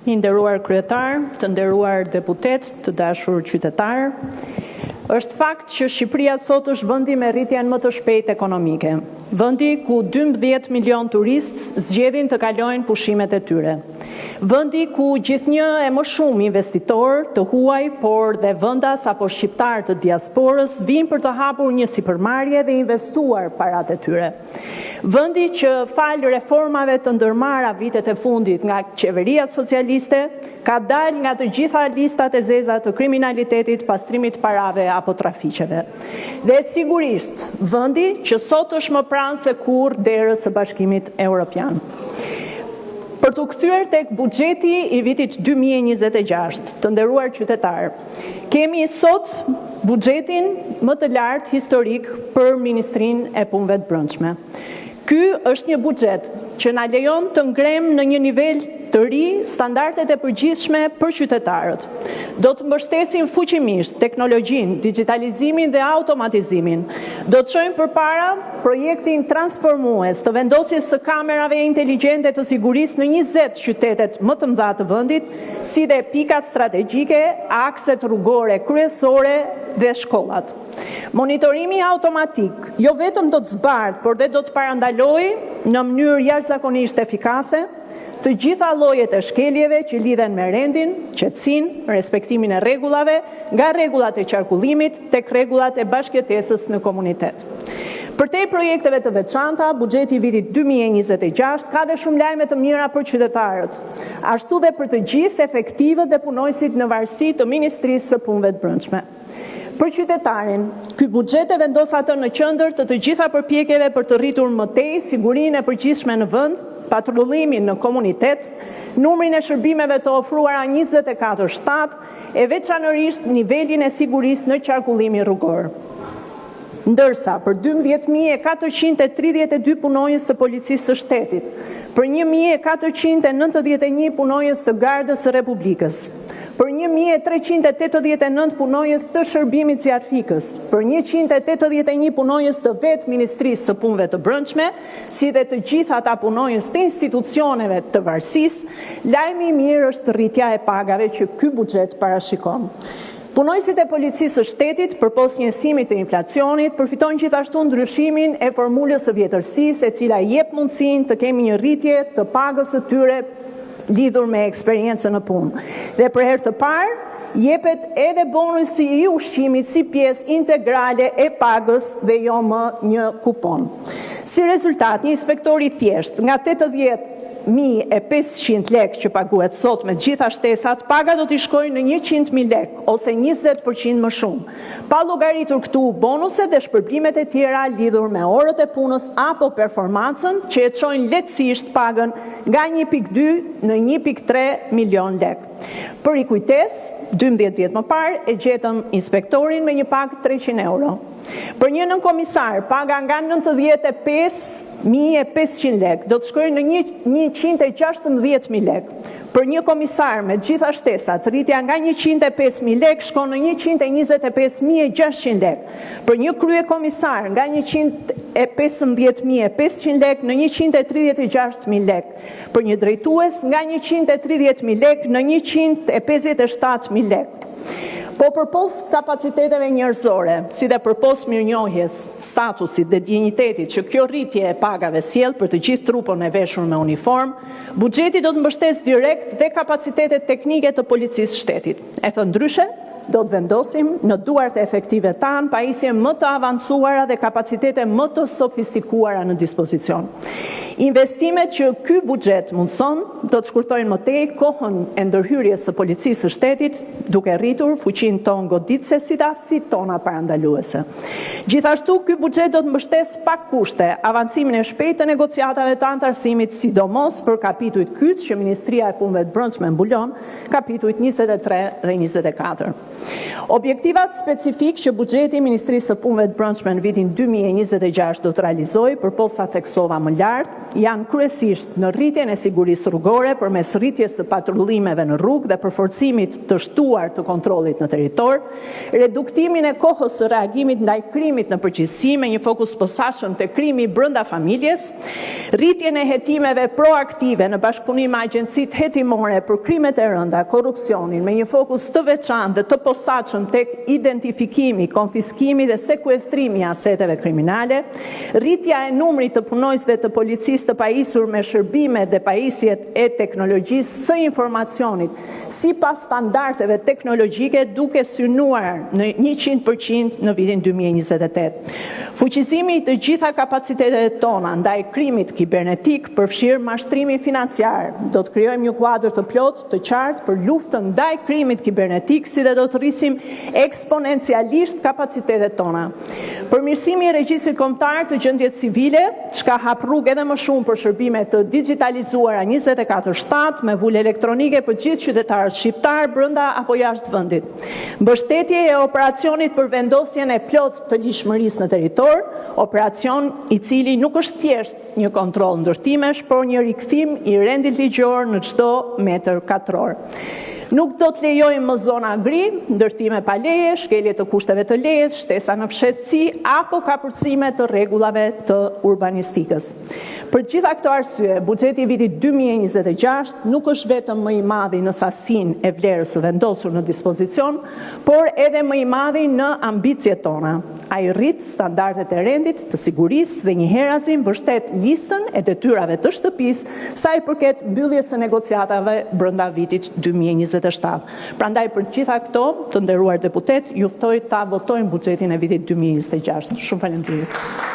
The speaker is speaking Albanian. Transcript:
I nderuar kryetar, të nderuar deputet, të dashur qytetar, është fakt që Shqipëria sot është vendi me rritjen më të shpejtë ekonomike, vendi ku 12 milion turistë zgjedhin të kalojnë pushimet e tyre, vendi ku gjithnjë e më shumë investitor të huaj, por dhe vendas apo shqiptar të diasporës vinë për të hapur një sipërmarrje dhe investuar paratë e tyre. Vendi që falë reformave të ndërmarra vitet e fundit nga qeveria socialiste, ka dalë nga të gjitha listat e zeza të kriminalitetit, pastrimit parave apo trafiqeve. Dhe sigurisht, vendi që sot është më pranë se kur derës së Bashkimit Evropian. Për të kthyer tek buxheti i vitit 2026, të nderuar qytetar, kemi sot buxhetin më të lartë historik për Ministrinë e Punëve të Brendshme. Ky është një buxhet që na lejon të ngrem në një nivel të ri standardet e përgjithshme për qytetarët. Do të mbështesim fuqimisht teknologjinë, digitalizimin dhe automatizimin. Do të çojmë përpara projektin transformues të vendosjes së kamerave inteligjente të sigurisë në 20 qytetet më të mëdha të vendit, si dhe pikat strategjike, akset rrugore kryesore dhe shkollat. Monitorimi automatik jo vetëm do të zbardh, por dhe do të parandalojë në mënyrë jashtëzakonisht efikase të gjitha llojet e shkeljeve që lidhen me rendin, qetësinë, respektimin e rregullave, nga rregullat e qarkullimit tek rregullat e bashkëjetesës në komunitet. Përtej projekteve të veçanta, buxheti i vitit 2026 ka dhe shumë lajme të mira për qytetarët, ashtu dhe për të gjithë efektivët dhe punojësit në varësi të Ministrisë së Punëve të Brendshme. Për qytetarin, ky buxhet e vendos atë në qendër të gjitha përpjekjeve për të rritur më tej sigurinë e përgjithshme në vend, patrullimin në komunitet, numrin e shërbimeve të ofruara 24/7 e veçanërisht nivelin e sigurisë në qarkullimin rrugor. Ndërsa për 12.432 punonjës të policisë së shtetit, për 1.491 punonjës të Gardës së Republikës, për 1.389 punonjës të shërbimit sjarfikës, për 181 punonjës të vetë Ministrisë së Punëve të Brendshme, si dhe të gjitha ata punonjës të institucioneve të varësisë, lajmi i mirë është rritja e pagave që ky buxhet parashikon. Punojësit e policisë së shtetit, përpos njësimit të inflacionit, përfitojnë gjithashtu ndryshimin e formulës së vjetërsisë, e cila jep mundësinë të kemi një rritje të pagës së tyre lidhur me eksperiencën në punë. Dhe për herë të parë, jepet edhe bonusi i ushqimit si pjesë integrale e pagës dhe jo më një kupon. Si rezultat, një inspektor i thjesht nga 80.500 lek që paguhet sot me gjitha shtesat, paga do t'i shkojnë në 100.000 lek, ose 20% më shumë. Pa llogaritur këtu bonuset dhe shpërblimet e tjera lidhur me orët e punës apo performancën që e çojnë lehtësisht pagën nga 1.2 në 1.3 milion lek. Për i kujtesë, 12 vjet më parë e gjetëm inspektorin me një pagë 300 euro. Për një nënkomisar, paga nga 95.500 lek do të shkojë në 116.000 lek. Për një komisar me gjitha shtesat, rritja nga 105.000 lek shkon në 125.600 lek. Për një krye komisar nga 115.500 lek në 136.000 lek. Për një drejtues nga 130.000 lek në 157.000 lek. Po përpos kapaciteteve njerëzore, si dhe përpos mirënjohjes, statusit dhe dinjitetit që kjo rritje e pagave sjell për të gjithë trupën e veshur me uniform, buxheti do të mbështes direkt dhe kapacitetet teknike të policisë shtetit. E thënë ndryshe, do të vendosim në duart e efektive tanë pajisje më të avancuara dhe kapacitete më të sofistikuara në dispozicion. Investimet që ky buxhet mundson do të shkurtojnë më tej kohën e ndërhyrjes së policisë së shtetit, duke rritur fuqinë tonë goditëse si dhe aftësitë tona parandaluese. Gjithashtu, ky buxhet do të mbështes pa kushte avancimin e shpejtë të negociatave të antarësimit, sidomos për kapitujt kyç që Ministria e Punëve të Brendshme mbulon, kapitujt 23 dhe 24. Objektivat specifik që buxheti i Ministrisë së Punëve të Brendshme në vitin 2026 do të realizojë, përposa theksova më lart, janë kryesisht në rritjen e sigurisë rrugore përmes rritjes së patrullimeve në rrugë dhe përforcimit të shtuar të kontrollit në territor, reduktimin e kohës së reagimit ndaj krimit në përgjithësi me një fokus posaçëm te krimi brenda familjes, rritjen e hetimeve proaktive në bashkëpunim me agjencitë hetimore për krimet e rënda, korrupsionin me një fokus të veçantë dhe të posaçëm tek identifikimi, konfiskimi dhe sekuestrimi i aseteve kriminale, rritja e numrit të punojësve të policisë të pajisur me shërbime dhe pajisjet e teknologjisë së informacionit sipas standardeve teknologjike duke synuar në 100% në vitin 2028. Fuqizimi i të gjitha kapacitetet tona ndaj krimit kibernetik përfshir mashtrimi financiar. Do të krijojmë një kuadër të plotë, të qartë për luftën ndaj krimit kibernetik, si dhe do të rrisim eksponencialisht kapacitetet tona. Përmirësimi i regjistrit kombëtar të gjendjes civile, çka hap rrugë edhe më shumë për shërbime të digitalizuara 24/7 me vulë elektronike për gjithë qytetarët shqiptar brenda apo jashtë vendit. Mbështetje e operacionit për vendosjen e plotë të lishmërisë në territor, operacion i cili nuk është thjesht një kontroll ndërtimesh, por një rikthim i rendit ligjor në çdo metër katror. Nuk do të lejojmë më zona gri, ndërtime pa leje, shkelje të kushteve të lejes, shtesa në fshehtësi apo kapërcime të rregullave të urbanistikës. Për gjitha këto arsye, buxheti i vitit 2026 nuk është vetëm më i madh në sasinë e vlerës së vendosur në dispozicion, por edhe më i madh në ambicjet tona. Ai rrit standardet e rendit, të sigurisë dhe njëherëzi mbështet listën e detyrave të shtëpisë sa i përket mbylljes së negociatave brenda vitit 2027. Prandaj për gjitha këto, të nderuar deputet, ju ftoj ta votojnë buxhetin e vitit 2026. Shumë faleminderit.